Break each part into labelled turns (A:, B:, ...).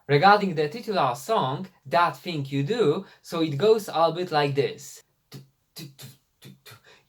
A: regarding the titular song, That Thing You Do, so it goes a bit like this.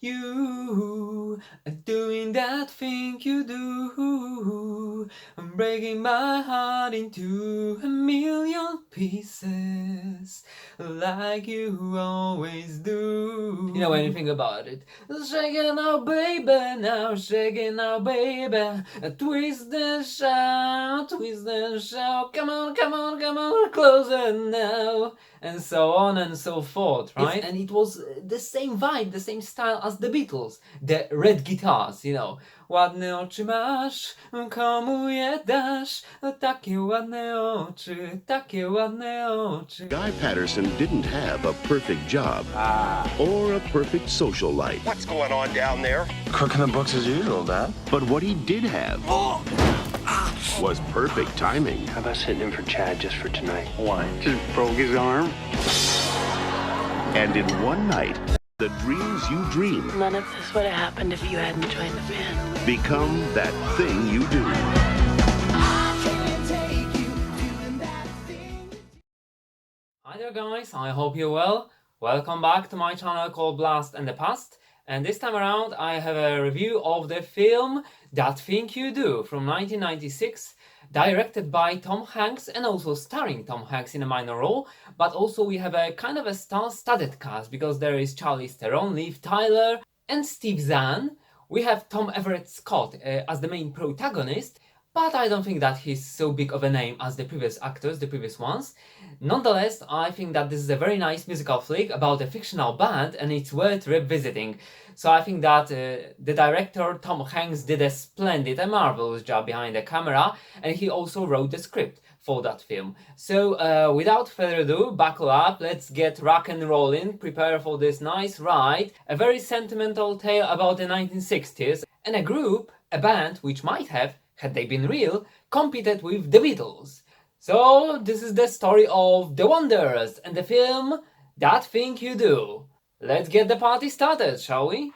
A: You are doing that thing you do, I'm breaking my heart into a million pieces, like you always do. You know anything about it? Shaking now, baby, now shaking now, baby. Twist and shout, twist and shout. Come on, come on, come on, closer now. And so on and so forth, right? And it was the same vibe, the same style as the Beatles. The red guitars, you know. Ładne oczy masz, komu je dasz? Takie ładne oczy, takie ładne oczy.
B: Guy Patterson didn't have a perfect job or a perfect social life.
C: What's going on down there?
D: Cooking the books as usual, Dad.
B: But what he did have was perfect timing.
E: How about sitting in for Chad just for tonight?
D: Why? Just broke his arm?
B: And in one night, the dreams you dream
F: None of this would have happened if you hadn't joined the band.
B: become that thing you do.
A: Hi there guys, I hope you're well. Welcome back to my channel called Blast and the Past. And this time around I have a review of the film That Thing You Do from 1996, directed by Tom Hanks and also starring Tom Hanks in a minor role. But also we have a kind of a star-studded cast because there is Charlize Theron, Liv Tyler and Steve Zahn. We have Tom Everett Scott as the main protagonist, but I don't think that he's so big of a name as the previous actors, the previous ones. Nonetheless, I think that this is a very nice musical flick about a fictional band and it's worth revisiting. So I think that the director, Tom Hanks, did a splendid, a marvelous job behind the camera, and he also wrote the script for that film. So without further ado, buckle up, let's get rock and rolling, prepare for this nice ride. A very sentimental tale about the 1960s and a group, a band which might have, had they been real, competed with the Beatles. So this is the story of The Wonders and the film That Thing You Do. Let's get the party started, shall we?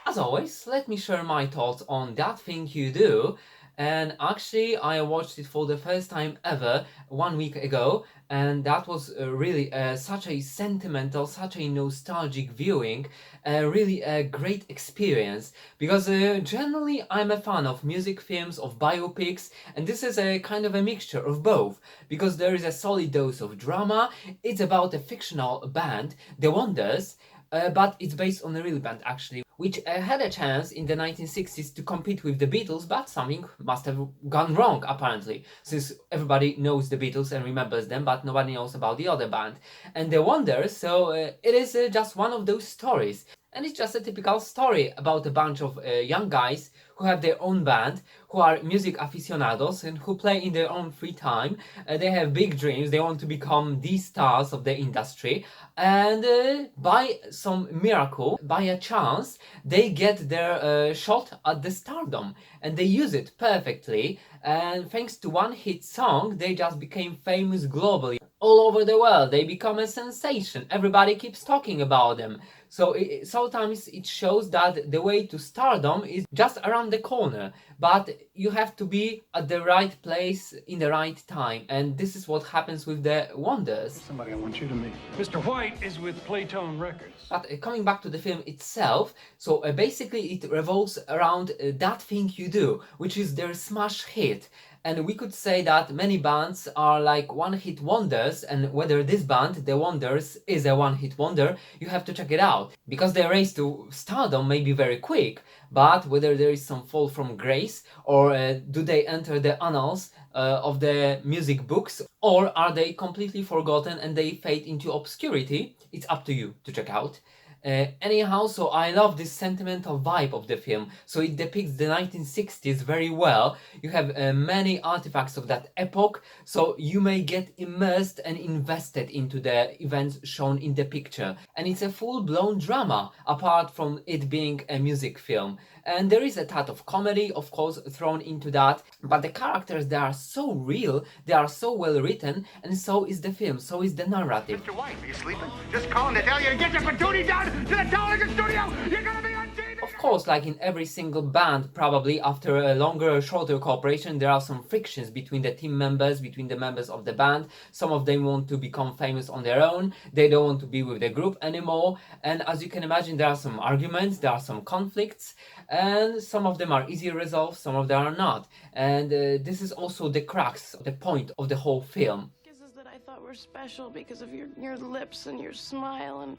A: As always, let me share my thoughts on That Thing You Do. And actually, I watched it for the first time ever 1 week ago, and that was really such a sentimental, such a nostalgic viewing, really a great experience, because generally I'm a fan of music films, of biopics, and this is a kind of a mixture of both, because there is a solid dose of drama. It's about a fictional band, The Wonders, but it's based on a real band actually, which had a chance in the 1960s to compete with the Beatles, but something must have gone wrong apparently, since everybody knows the Beatles and remembers them, but nobody knows about the other band. And The Wonders, so it is just one of those stories. And it's just a typical story about a bunch of young guys who have their own band, who are music aficionados and who play in their own free time. They have big dreams, they want to become the stars of the industry, and by some miracle, by a chance, they get their shot at the stardom and they use it perfectly, and thanks to one hit song they just became famous globally. All over the world, they become a sensation. Everybody keeps talking about them. So sometimes it shows that the way to stardom is just around the corner, but you have to be at the right place in the right time, and this is what happens with the Wonders.
D: Somebody I want you to meet.
G: Mr. White is with Playtone Records.
A: But coming back to the film itself, so basically it revolves around That Thing You Do, which is their smash hit. And we could say that many bands are like one-hit wonders, and whether this band, The Wonders, is a one-hit wonder, you have to check it out. Because the race to stardom may be very quick, but whether there is some fall from grace, or do they enter the annals of the music books, or are they completely forgotten and they fade into obscurity, it's up to you to check out. Anyhow, so I love this sentimental vibe of the film. So it depicts the 1960s very well. You have many artifacts of that epoch, so you may get immersed and invested into the events shown in the picture. And it's a full-blown drama, apart from it being a music film. And there is a touch of comedy, of course, thrown into that, but the characters, they are so real, they are so well written, and so is the film, so is the narrative.
C: Mr. White, are you sleeping? Just calling to tell you to get your patootie down to the television studio. You're gonna be on TV.
A: Of course, like in every single band, probably after a longer or shorter cooperation, there are some frictions between the team members, between the members of the band. Some of them want to become famous on their own, they don't want to be with the group anymore, and as you can imagine, there are some arguments, there are some conflicts, and some of them are easy resolved, some of them are not. And this is also the crux, the point of the whole film.
F: Kisses that I thought were special because of your lips and your smile and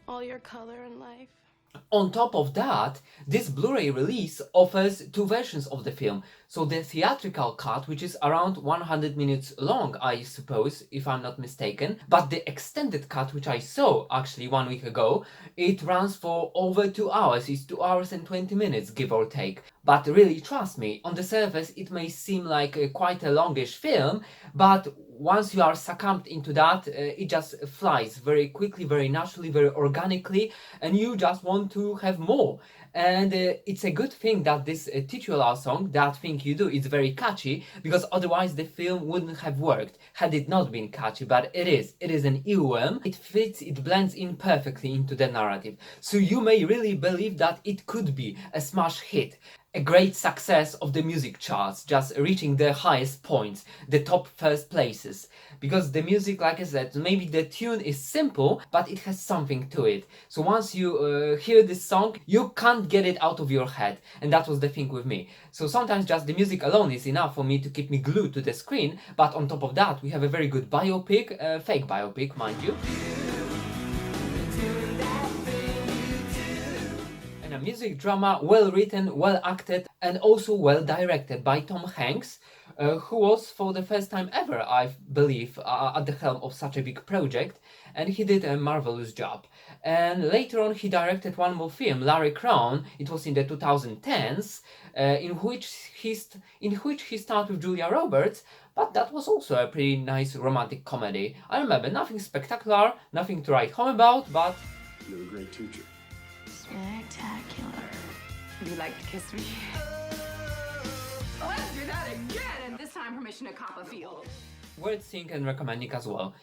F: all your color in life.
A: On top of that, this Blu-ray release offers two versions of the film. So the theatrical cut, which is around 100 minutes long, I suppose, if I'm not mistaken. But the extended cut, which I saw actually 1 week ago, it runs for over 2 hours. It's 2 hours and 20 minutes, give or take. But really, trust me, on the surface it may seem like quite a longish film, but once you are succumbed into that, it just flies very quickly, very naturally, very organically, and you just want to have more. And it's a good thing that this titular song, That Thing You Do, is very catchy, because otherwise the film wouldn't have worked had it not been catchy, but it is. It is an earworm. It fits, it blends in perfectly into the narrative. So you may really believe that it could be a smash hit. A great success of the music charts, just reaching the highest points, the top first places. Because the music, like I said, maybe the tune is simple, but it has something to it. So once you hear this song, you can't get it out of your head. And that was the thing with me. So sometimes just the music alone is enough for me to keep me glued to the screen. But on top of that, we have a very good biopic, fake biopic, mind you. A music drama, well written, well acted, and also well directed by Tom Hanks, who was for the first time ever, I believe, at the helm of such a big project, and he did a marvelous job. And later on he directed one more film, Larry Crowne. It was in the 2010s, in which he starred with Julia Roberts, but that was also a pretty nice romantic comedy. I remember, nothing spectacular, nothing to write home about, but
D: You're a great teacher.
F: Spectacular.
C: Would you like to kiss me? Let's do that again, and this time permission to cop a field.
A: worth seeing and recommending as well.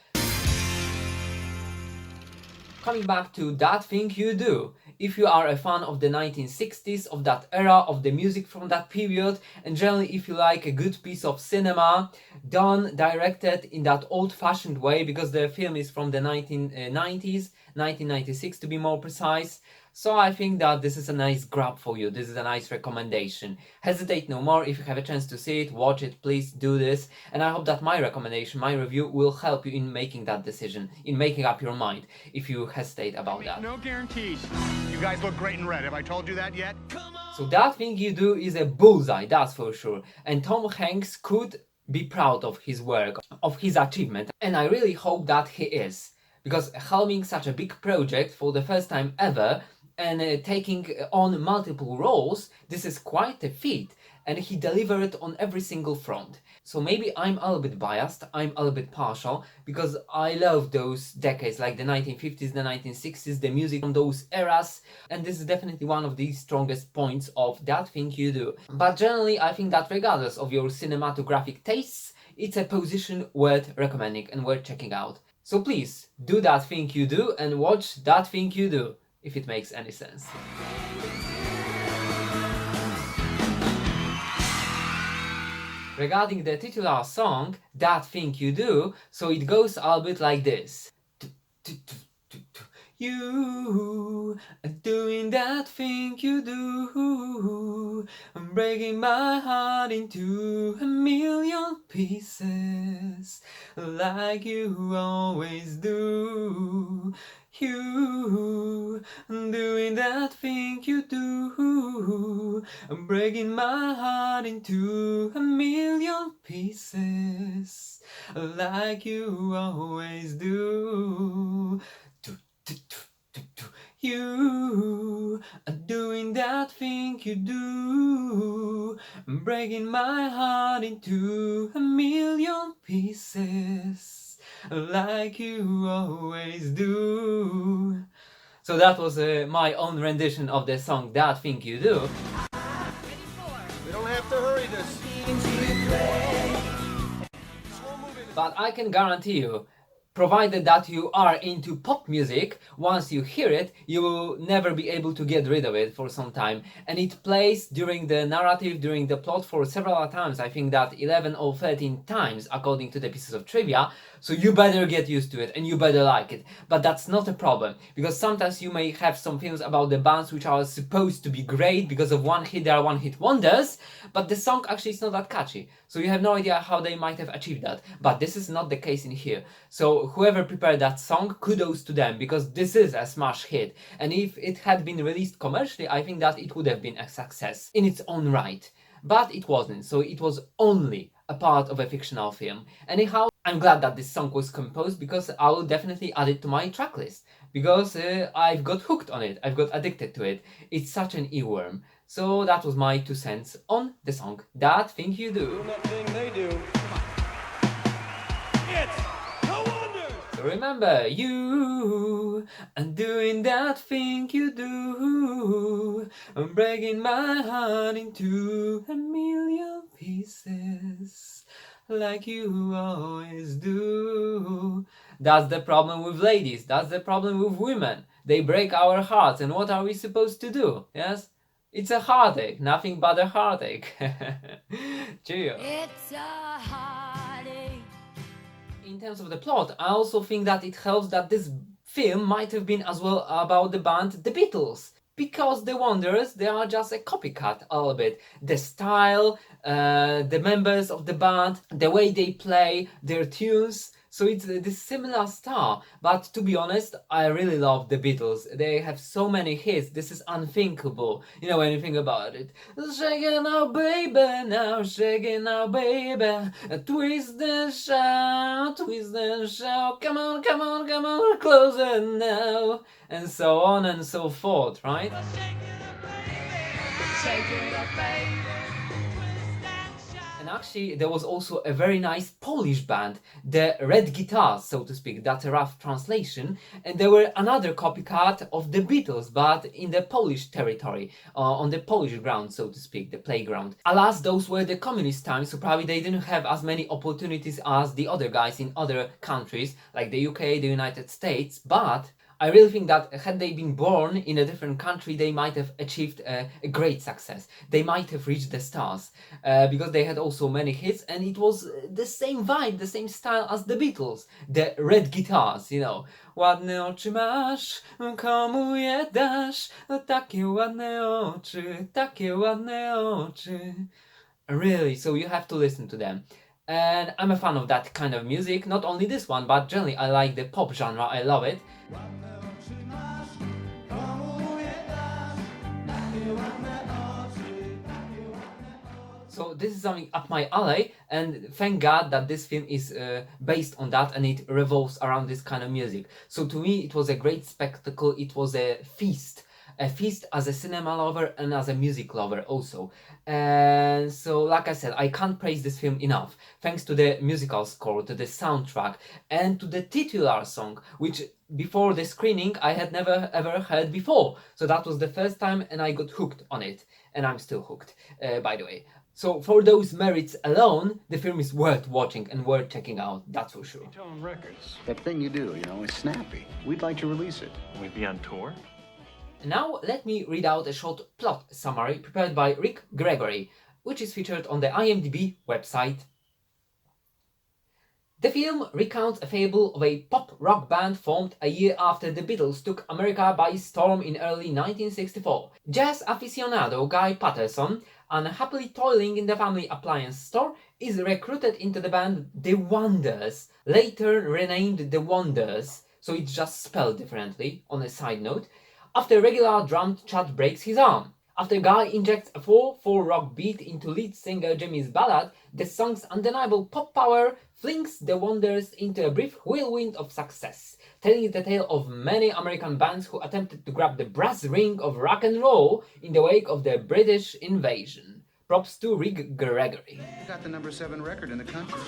A: Coming back to That Thing You Do. If you are a fan of the 1960s, of that era, of the music from that period, and generally if you like a good piece of cinema, done, directed in that old-fashioned way, because the film is from the 1990s, 1996 to be more precise, so I think that this is a nice grab for you, this is a nice recommendation. Hesitate no more. If you have a chance to see it, watch it, please do this, and I hope that my recommendation, my review, will help you in making that decision, in making up your mind, if you hesitate about that.
H: No guarantees. You guys look great in red. Have I told you that yet?
A: So That Thing You Do is a bullseye, that's for sure, and Tom Hanks could be proud of his work, of his achievement, and I really hope that he is, because helming such a big project for the first time ever, and taking on multiple roles, this is quite a feat, and he delivered on every single front. So maybe I'm a little bit biased, I'm a little bit partial, because I love those decades, like the 1950s, the 1960s, the music from those eras, and this is definitely one of the strongest points of That Thing You Do. But generally, I think that regardless of your cinematographic tastes, it's a position worth recommending and worth checking out. So please, do That Thing You Do and watch That Thing You Do, if it makes any sense. Regarding the titular song, That Thing You Do, so it goes a bit like this. You are doing that thing you do, I'm breaking my heart into a million pieces, like you always do. You are doing that thing you do, I'm breaking my heart into a million pieces, like you always do. You are doing that thing you do, breaking my heart into a million pieces, like you always do. So that was my own rendition of the song That Thing You Do.
H: We don't have to hurry this.
A: But I can guarantee you, provided that you are into pop music, once you hear it, you will never be able to get rid of it for some time. And it plays during the narrative, during the plot for several times. I think that 11 or 13 times, according to the pieces of trivia. So you better get used to it and you better like it. But that's not a problem, because sometimes you may have some films about the bands which are supposed to be great because of one hit, they are one-hit wonders, but the song actually is not that catchy. So you have no idea how they might have achieved that. But this is not the case in here. So whoever prepared that song, kudos to them, because this is a smash hit. And if it had been released commercially, I think that it would have been a success in its own right. But it wasn't, so it was only a part of a fictional film. Anyhow, I'm glad that this song was composed, because I will definitely add it to my tracklist. Because I've got hooked on it, I've got addicted to it. It's such an earworm. So that was my 2 cents on the song That Thing You Do. So remember, you and doing that thing you do, I'm breaking my heart into a million pieces, like you always do. That's the problem with ladies, that's the problem with women. They break our hearts, and what are we supposed to do? Yes? It's a heartache, nothing but a heartache. Cheerio.
I: It's a heartache.
A: In terms of the plot, I also think that it helps that this film might have been as well about the band The Beatles. Because the Wanderers, they are just a copycat a little bit. The style, the members of the band, the way they play, their tunes. So it's this similar style. But to be honest, I really love the Beatles. They have so many hits, this is unthinkable. You know, when you think about it. Shaking now, baby, now shaking now, baby. Twist and shout, come on, come on, come on, closer now. And so on and so forth, right? And actually, there was also a very nice Polish band, the Red Guitars, so to speak. That's a rough translation. And they were another copycat of the Beatles, but in the Polish territory, on the Polish ground, so to speak, the playground. Alas, those were the communist times, so probably they didn't have as many opportunities as the other guys in other countries, like the UK, the United States, but I really think that had they been born in a different country, they might have achieved a great success. They might have reached the stars, because they had also many hits, and it was the same vibe, the same style as the Beatles. The Red Guitars, you know. Ładne oczy masz, komu je dasz? Takie ładne oczy, takie ładne oczy. Really, so you have to listen to them. And I'm a fan of that kind of music, not only this one, but generally I like the pop genre, I love it. So this is something up my alley, and thank God that this film is based on that, and it revolves around this kind of music. So to me it was a great spectacle, it was a feast as a cinema lover and as a music lover also. And so, like I said, I can't praise this film enough. Thanks to the musical score, to the soundtrack, and to the titular song, which before the screening I had never ever heard before. So that was the first time, and I got hooked on it. And I'm still hooked, by the way. So for those merits alone, the film is worth watching and worth checking out, that's for sure.
G: Tone Records.
D: That thing you do, you know, is snappy. We'd like to release it.
E: We'd be on tour?
A: Now let me read out a short plot summary prepared by Rick Gregory, which is featured on the IMDb website. The film recounts a fable of a pop-rock band formed a year after the Beatles took America by storm in early 1964. Jazz aficionado Guy Patterson, unhappily toiling in the family appliance store, is recruited into the band The Wonders, later renamed The Wonders, so it's just spelled differently, on a side note, after regular drum chat breaks his arm. After Guy injects a 4/4 rock beat into lead singer Jimmy's ballad, the song's undeniable pop power flings The Wonders into a brief whirlwind of success, telling the tale of many American bands who attempted to grab the brass ring of rock and roll in the wake of the British invasion. Props to Rick Gregory.
H: You got the #7 record in the country.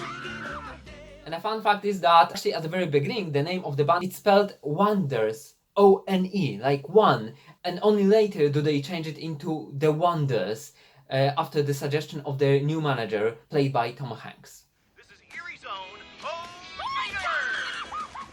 A: And a fun fact is that actually at the very beginning the name of the band is spelled Wonders. O-N-E, like one, and only later do they change it into The Wonders, after the suggestion of their new manager, played by Tom Hanks.
H: This is Erie Zone. Oh my God!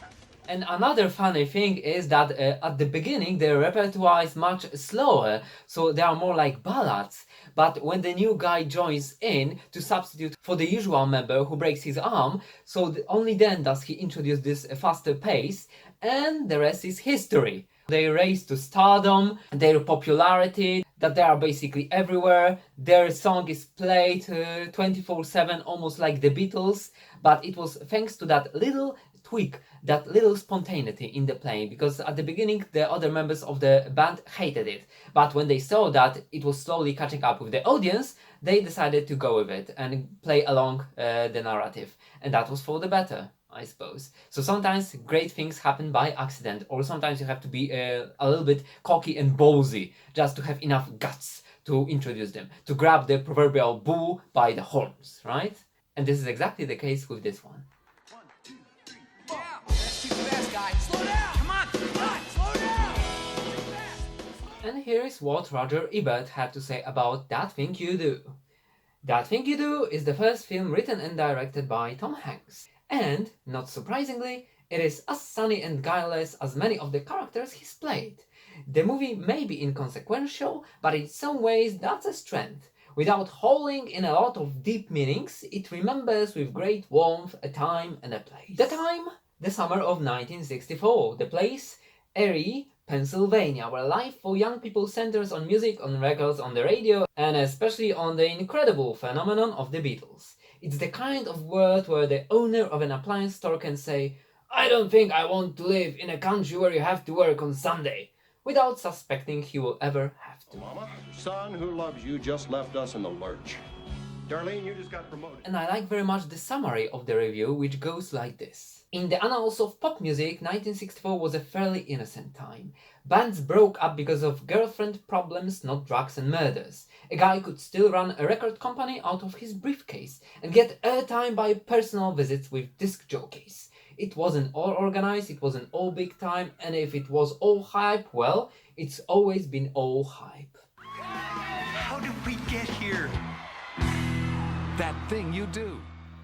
A: And another funny thing is that at the beginning the repertoire is much slower, so they are more like ballads. But when the new guy joins in to substitute for the usual member who breaks his arm, so only then does he introduce this faster pace, and the rest is history. They raise to stardom, their popularity, that they are basically everywhere. Their song is played 24/7, almost like the Beatles, but it was thanks to that little tweak, that little spontaneity in the playing, because at the beginning the other members of the band hated it, but when they saw that it was slowly catching up with the audience, they decided to go with it and play along the narrative, and that was for the better, I suppose. So sometimes great things happen by accident, or sometimes you have to be a little bit cocky and ballsy just to have enough guts to introduce them, to grab the proverbial bull by the horns, right? And this is exactly the case with this one. And here is what Roger Ebert had to say about That Thing You Do. That Thing You Do is the first film written and directed by Tom Hanks. And, not surprisingly, it is as sunny and guileless as many of the characters he's played. The movie may be inconsequential, but in some ways that's a strength. Without hauling in a lot of deep meanings, it remembers with great warmth a time and a place. The time? The summer of 1964. The place? Erie, Pennsylvania, where life for young people centers on music, on records, on the radio, and especially on the incredible phenomenon of the Beatles. It's the kind of world where the owner of an appliance store can say, "I don't think I want to live in a country where you have to work on Sunday," without suspecting he will ever have to.
J: Mama, son who loves you just left us in the lurch. Darlene, you just got promoted.
A: And I like very much the summary of the review, which goes like this. In the annals of pop music, 1964 was a fairly innocent time. Bands broke up because of girlfriend problems, not drugs and murders. A guy could still run a record company out of his briefcase and get airtime by personal visits with disc jockeys. It wasn't all organized, it wasn't all big time, and if it was all hype, well, it's always been all hype.
K: How did we get here? That thing you do.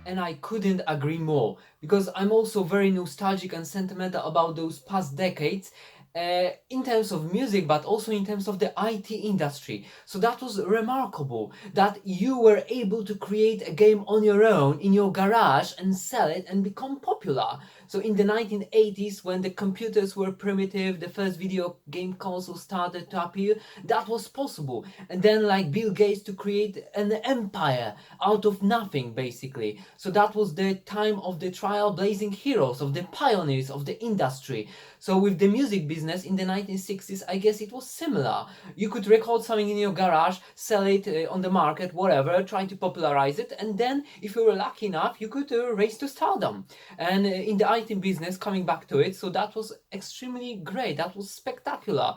A: And I couldn't agree more, because I'm also very nostalgic and sentimental about those past decades, in terms of music, but also in terms of the IT industry. So that was remarkable, that you were able to create a game on your own in your garage and sell it and become popular. So in the 1980s, when the computers were primitive, the first video game console started to appear, that was possible. And then like Bill Gates to create an empire out of nothing, basically. So that was the time of the trailblazing heroes, of the pioneers of the industry. So with the music business in the 1960s, I guess it was similar. You could record something in your garage, sell it on the market, whatever, try to popularize it, and then if you were lucky enough, you could race to stardom. And in the IT business, coming back to it, so that was extremely great, that was spectacular.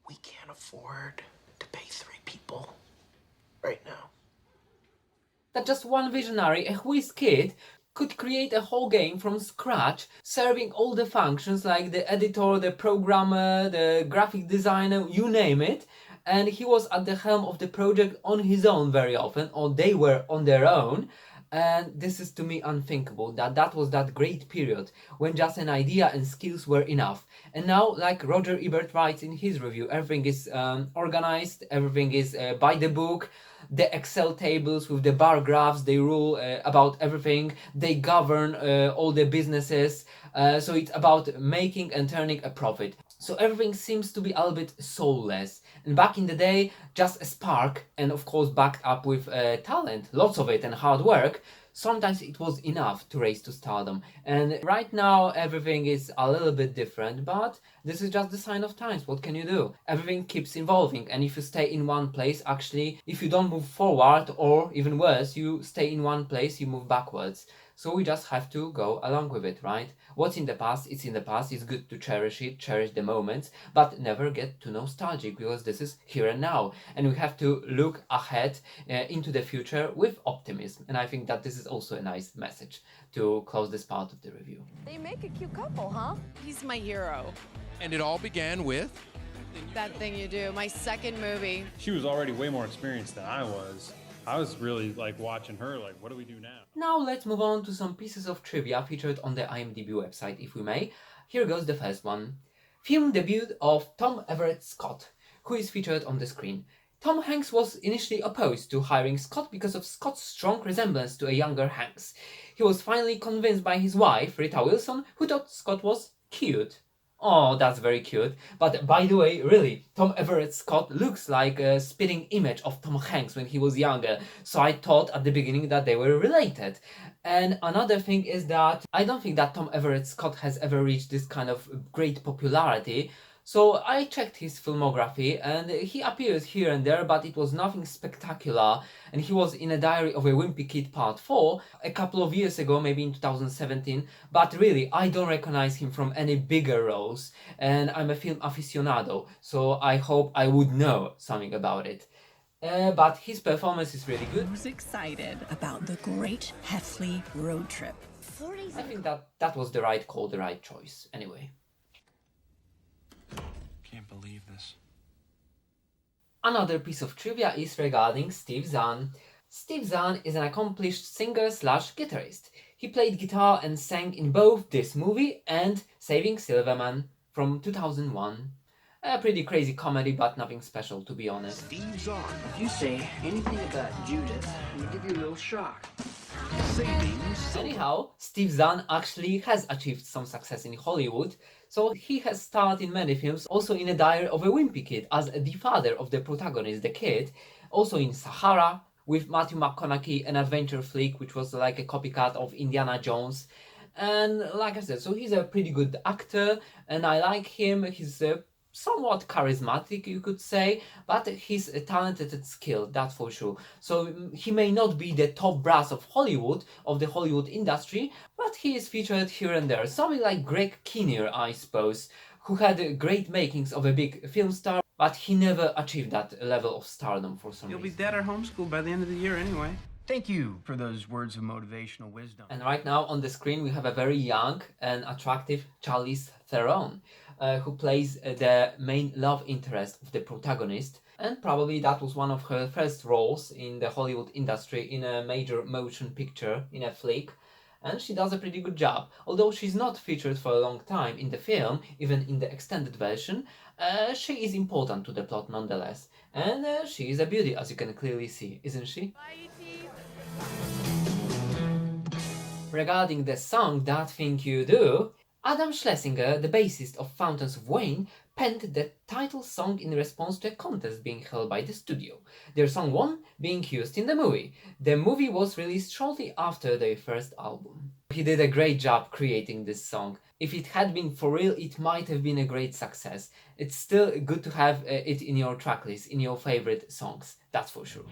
K: We can't afford to pay 3 people right now.
A: That just one visionary, a whiz kid, could create a whole game from scratch, serving all the functions like the editor, the programmer, the graphic designer, you name it. And he was at the helm of the project on his own very often, or they were on their own. And this is to me unthinkable, that was that great period when just an idea and skills were enough. And now, like Roger Ebert writes in his review, everything is organized, everything is by the book. The Excel tables with the bar graphs, they rule about everything, they govern all the businesses, so it's about making and turning a profit. So everything seems to be a little bit soulless. And back in the day, just a spark, and of course backed up with talent, lots of it, and hard work, sometimes it was enough to raise to stardom. And right now everything is a little bit different, but this is just the sign of times. What can you do? Everything keeps evolving, and if you stay in one place, actually, if you don't move forward, or even worse, you stay in one place, you move backwards. So we just have to go along with it, right? What's in the past, it's in the past. It's good to cherish it, cherish the moments, but never get too nostalgic, because this is here and now. And we have to look ahead into the future with optimism. And I think that this is also a nice message to close this part of the review.
L: They make a cute couple, huh?
M: He's my hero.
N: And it all began with
M: That Thing You Do, my second movie.
O: She was already way more experienced than I was. I was really like watching her, like, what do we do now?
A: Now let's move on to some pieces of trivia featured on the IMDb website, if we may. Here goes the first one. Film debut of Tom Everett Scott, who is featured on the screen. Tom Hanks was initially opposed to hiring Scott because of Scott's strong resemblance to a younger Hanks. He was finally convinced by his wife, Rita Wilson, who thought Scott was cute. Oh, that's very cute. But by the way, really, Tom Everett Scott looks like a spitting image of Tom Hanks when he was younger, so I thought at the beginning that they were related. And another thing is that I don't think that Tom Everett Scott has ever reached this kind of great popularity. So I checked his filmography and he appears here and there, but it was nothing spectacular. And he was in A Diary of a Wimpy Kid Part 4 a couple of years ago, maybe in 2017. But really, I don't recognize him from any bigger roles. And I'm a film aficionado, so I hope I would know something about it. But his performance is really good.
P: Who's excited about the great Heffley road trip?
A: I think that was the right call, the right choice. Anyway.
K: Can't believe this.
A: Another piece of trivia is regarding Steve Zahn. Steve Zahn is an accomplished singer/guitarist. He played guitar and sang in both this movie and Saving Silverman from 2001. A pretty crazy comedy, but nothing special, to be honest.
J: Steve Zahn.
E: If you say anything about Judith, I'm gonna give you a little shock.
A: Anyhow, Steve Zahn actually has achieved some success in Hollywood, so he has starred in many films, also in A Diary of a Wimpy Kid as the father of the protagonist, the kid, also in Sahara with Matthew McConaughey, an adventure flick which was like a copycat of Indiana Jones. And like I said, so he's a pretty good actor and I like him. He's somewhat charismatic, you could say, but he's talented and skilled, that's for sure. So he may not be the top brass of Hollywood, of the Hollywood industry, but he is featured here and there. Something like Greg Kinnear, I suppose, who had great makings of a big film star, but he never achieved that level of stardom for some reason.
Q: You'll be dead or homeschooled by the end of the year anyway.
E: Thank you for those words of motivational wisdom.
A: And right now on the screen we have a very young and attractive Charlize Theron, who plays the main love interest of the protagonist, and probably that was one of her first roles in the Hollywood industry in a major motion picture, in a flick, and she does a pretty good job. Although she's not featured for a long time in the film, even in the extended version, she is important to the plot nonetheless, and she is a beauty, as you can clearly see, isn't she? Regarding the song That Thing You Do, Adam Schlesinger, the bassist of Fountains of Wayne, penned the title song in response to a contest being held by the studio. Their song won, being used in the movie. The movie was released shortly after their first album. He did a great job creating this song. If it had been for real, it might have been a great success. It's still good to have it in your tracklist, in your favorite songs, that's for sure.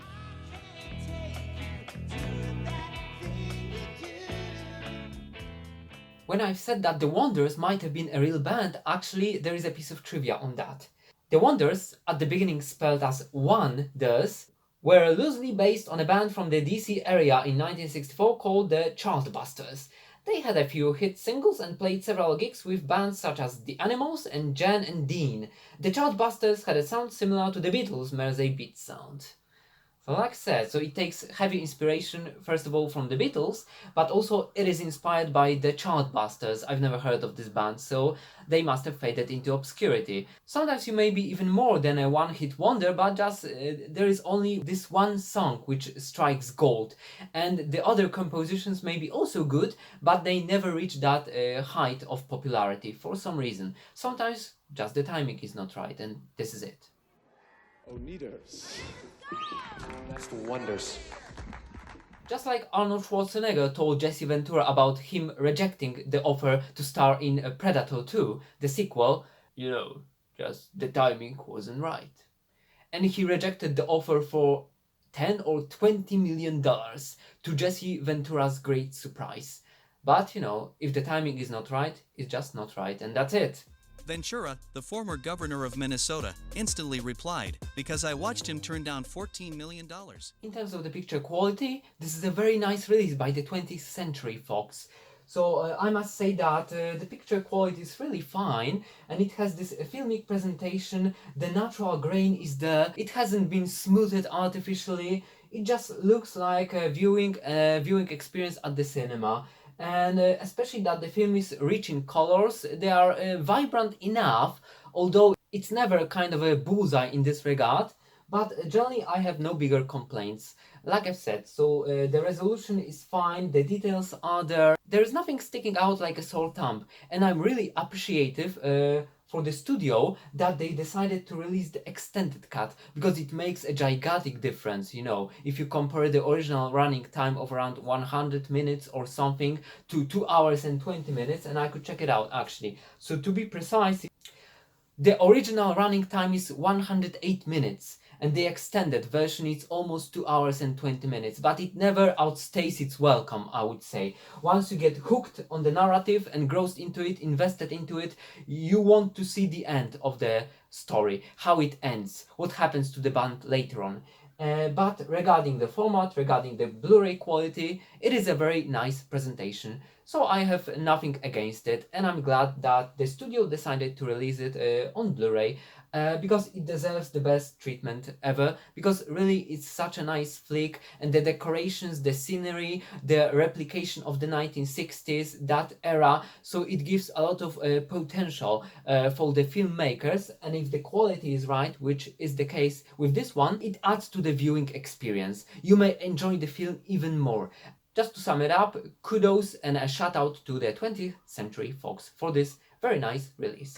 A: When I've said that The Wonders might have been a real band, actually there is a piece of trivia on that. The Wonders, at the beginning spelled as Wonders, were loosely based on a band from the DC area in 1964 called the Chartbusters. They had a few hit singles and played several gigs with bands such as The Animals and Jan and Dean. The Chartbusters had a sound similar to the Beatles' Mersey beat sound. So like I said, so it takes heavy inspiration first of all from the Beatles, but also it is inspired by the Chartbusters. I've never heard of this band, so they must have faded into obscurity. Sometimes you may be even more than a one-hit wonder, but just there is only this one song which strikes gold. And the other compositions may be also good, but they never reach that height of popularity for some reason. Sometimes just the timing is not right, and this is it.
R: Oniders. That's the Wonders.
A: Just like Arnold Schwarzenegger told Jesse Ventura about him rejecting the offer to star in Predator 2, the sequel, just the timing wasn't right. And he rejected the offer for $10 or $20 million, to Jesse Ventura's great surprise. But, if the timing is not right, it's just not right, and that's it.
S: Ventura, the former governor of Minnesota, instantly replied, because I watched him turn down $14 million.
A: In terms of the picture quality, this is a very nice release by the 20th Century Fox. So I must say that the picture quality is really fine, and it has this filmic presentation. The natural grain is there. It hasn't been smoothed artificially. It just looks like a viewing experience at the cinema. and especially that the film is rich in colors. They are vibrant enough, although it's never kind of a bullseye in this regard. But generally, I have no bigger complaints. Like I've said, so the resolution is fine, the details are there. There is nothing sticking out like a sore thumb, and I'm really appreciative for the studio that they decided to release the extended cut, because it makes a gigantic difference, you know, if you compare the original running time of around 100 minutes or something to 2 hours and 20 minutes, and I could check it out actually. So to be precise, the original running time is 108 minutes, and the extended version is almost 2 hours and 20 minutes, but it never outstays its welcome, I would say. Once you get hooked on the narrative, engrossed into it, invested into it, you want to see the end of the story, how it ends, what happens to the band later on. But regarding the format, regarding the Blu-ray quality, it is a very nice presentation. So I have nothing against it, and I'm glad that the studio decided to release it on Blu-ray, because it deserves the best treatment ever, because really it's such a nice flick, and the decorations, the scenery, the replication of the 1960s, that era, so it gives a lot of potential for the filmmakers, and if the quality is right, which is the case with this one, it adds to the viewing experience. You may enjoy the film even more. Just to sum it up, kudos and a shout out to the 20th Century Fox for this very nice release.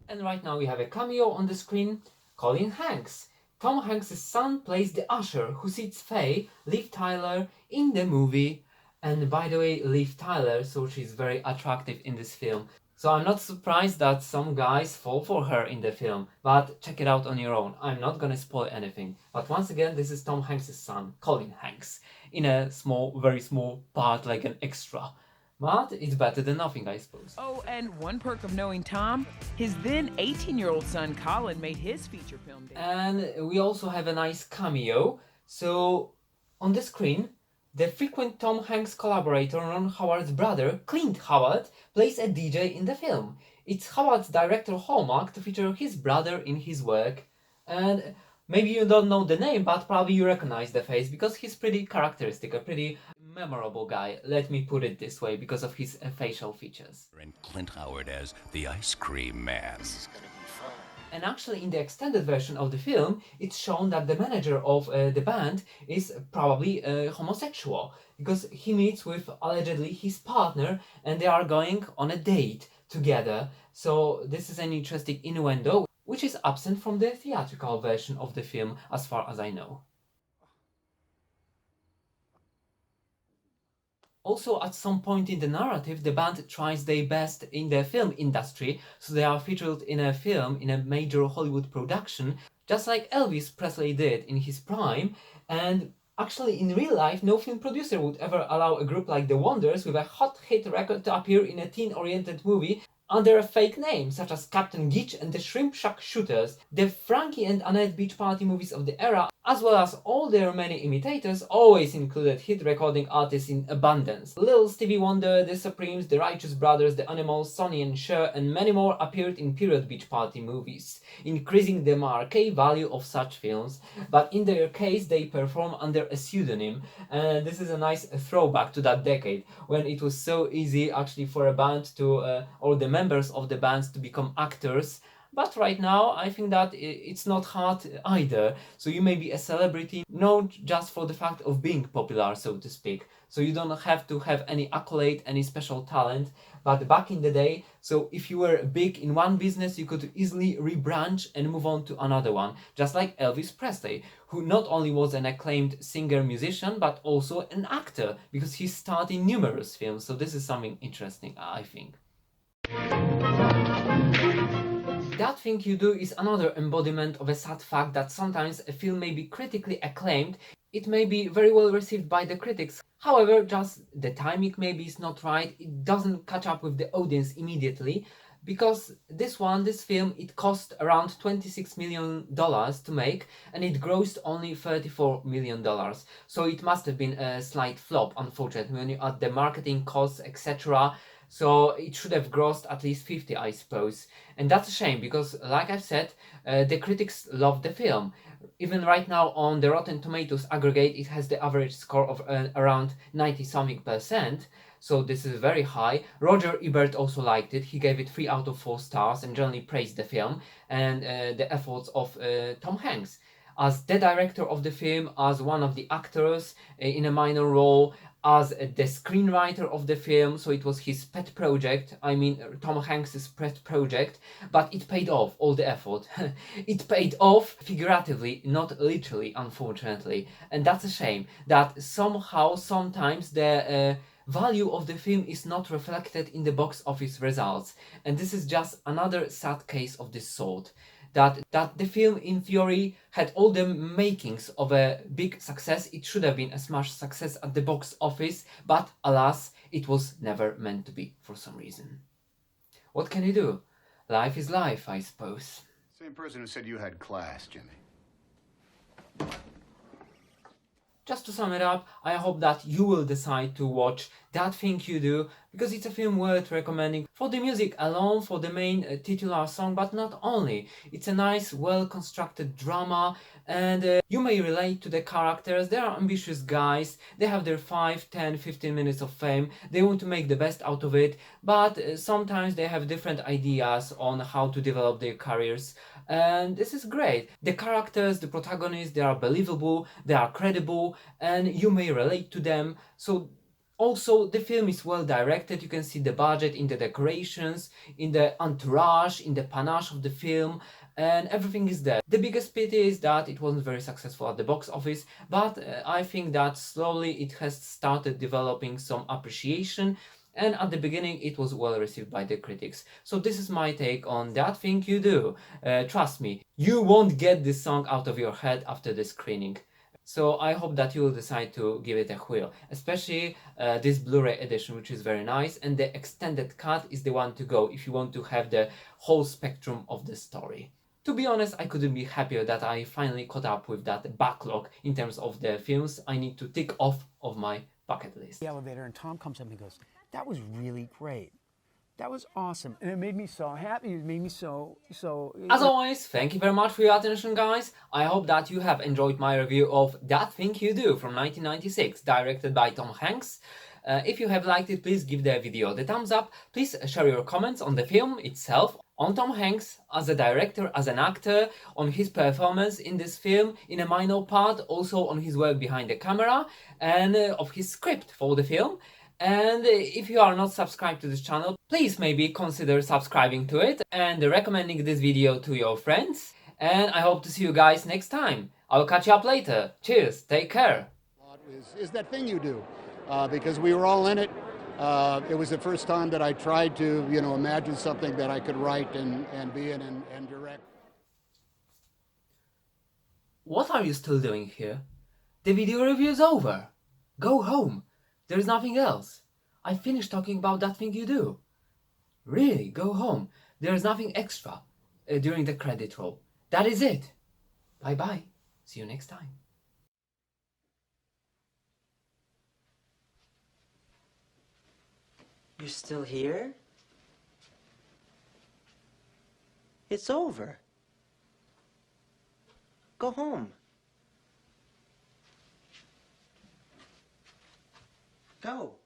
A: And right now we have a cameo on the screen, Colin Hanks. Tom Hanks' son plays the usher who seats Faye, Liv Tyler, in the movie. And by the way, Liv Tyler, so she's very attractive in this film. So I'm not surprised that some guys fall for her in the film, but check it out on your own. I'm not gonna spoil anything. But once again, this is Tom Hanks' son, Colin Hanks, in a small, very small part, like an extra. But it's better than nothing, I suppose.
T: Oh, and one perk of knowing Tom, his then 18-year-old son Colin made his feature film debut.
A: And we also have a nice cameo. So on the screen, the frequent Tom Hanks collaborator Ron Howard's brother, Clint Howard, plays a DJ in the film. It's Howard's director hallmark to feature his brother in his work. And maybe you don't know the name, but probably you recognize the face, because he's pretty characteristic, a pretty memorable guy, let me put it this way, because of his facial features.
U: And Clint Howard as the ice cream man.
E: This is gonna be fun.
A: And actually in the extended version of the film, it's shown that the manager of the band is probably homosexual, because he meets with allegedly his partner and they are going on a date together. So this is an interesting innuendo, which is absent from the theatrical version of the film as far as I know. Also, at some point in the narrative, the band tries their best in the film industry, so they are featured in a film, in a major Hollywood production, just like Elvis Presley did in his prime, and actually in real life, no film producer would ever allow a group like The Wonders with a hot hit record to appear in a teen-oriented movie under a fake name, such as Captain Gitch and the Shrimp Shack Shooters. The Frankie and Annette beach party movies of the era, as well as all their many imitators, always included hit recording artists in abundance. Lil Stevie Wonder, The Supremes, The Righteous Brothers, The Animals, Sonny and Cher, and many more appeared in period beach party movies, increasing the marquee value of such films, but in their case they perform under a pseudonym, and this is a nice throwback to that decade, when it was so easy actually for a band to, or the members of the bands to become actors. But right now, I think that it's not hard either. So you may be a celebrity, not just for the fact of being popular, so to speak. So you don't have to have any accolade, any special talent. But back in the day, so if you were big in one business, you could easily rebranch and move on to another one. Just like Elvis Presley, who not only was an acclaimed singer-musician, but also an actor, because he starred in numerous films. So this is something interesting, I think. That Thing You Do is another embodiment of a sad fact that sometimes a film may be critically acclaimed, it may be very well received by the critics, however, just the timing maybe is not right, it doesn't catch up with the audience immediately, because this film, it cost around $26 million to make, and it grossed only $34 million. So it must have been a slight flop, unfortunately, when you add the marketing costs, etc. so it should have grossed at least 50, I suppose. And that's a shame because, like I've said, the critics love the film. Even right now on the Rotten Tomatoes aggregate, it has the average score of around 90-something%, so this is very high. Roger Ebert also liked it. He gave it 3 out of 4 stars and generally praised the film and the efforts of Tom Hanks as the director of the film, as one of the actors in a minor role, as the screenwriter of the film. So it was his pet project, I mean Tom Hanks's pet project, but it paid off, all the effort. It paid off figuratively, not literally, unfortunately, and that's a shame that somehow sometimes the value of the film is not reflected in the box office results, and this is just another sad case of this sort. That the film in theory had all the makings of a big success. It should have been a smash success at the box office, but alas, it was never meant to be for some reason. What can you do? Life is life, I suppose.
D: Same person who said you had class, Jimmy.
A: Just to sum it up, I hope that you will decide to watch That Thing You Do, because it's a film worth recommending for the music alone, for the main titular song, but not only. It's a nice, well-constructed drama, and you may relate to the characters. They are ambitious guys, they have their 5, 10, 15 minutes of fame, they want to make the best out of it, but sometimes they have different ideas on how to develop their careers. And this is great. The characters, the protagonists, they are believable, they are credible, and you may relate to them. So also the film is well directed. You can see the budget in the decorations, in the entourage, in the panache of the film, and everything is there. The biggest pity is that it wasn't very successful at the box office, but I think that slowly it has started developing some appreciation. And at the beginning it was well received by the critics. So this is my take on That Thing You Do. Trust me, you won't get this song out of your head after the screening. So I hope that you will decide to give it a whirl, especially this Blu-ray edition, which is very nice, and the extended cut is the one to go if you want to have the whole spectrum of the story. To be honest, I couldn't be happier that I finally caught up with that backlog in terms of the films I need to tick off of my bucket list.
E: The elevator, and Tom comes up and goes, "That was really great. That was awesome." And it made me so happy. It made me so...
A: As always, thank you very much for your attention, guys. I hope that you have enjoyed my review of That Thing You Do from 1996, directed by Tom Hanks. If you have liked it, please give the video the thumbs up. Please share your comments on the film itself, on Tom Hanks as a director, as an actor, on his performance in this film in a minor part, also on his work behind the camera, and of his script for the film. And if you are not subscribed to this channel, please maybe consider subscribing to it and recommending this video to your friends. And I hope to see you guys next time. I'll catch you up later. Cheers, take care.
D: Is that thing you do, because we were all in it. It was the first time that I tried to, imagine something that I could write and be in and direct.
A: What are you still doing here? The video review is over. Go home. There is nothing else. I finished talking about That Thing You Do. Really, go home. There is nothing extra during the credit roll. That is it. Bye bye. See you next time.
B: You're still here? It's over. Go home. Go.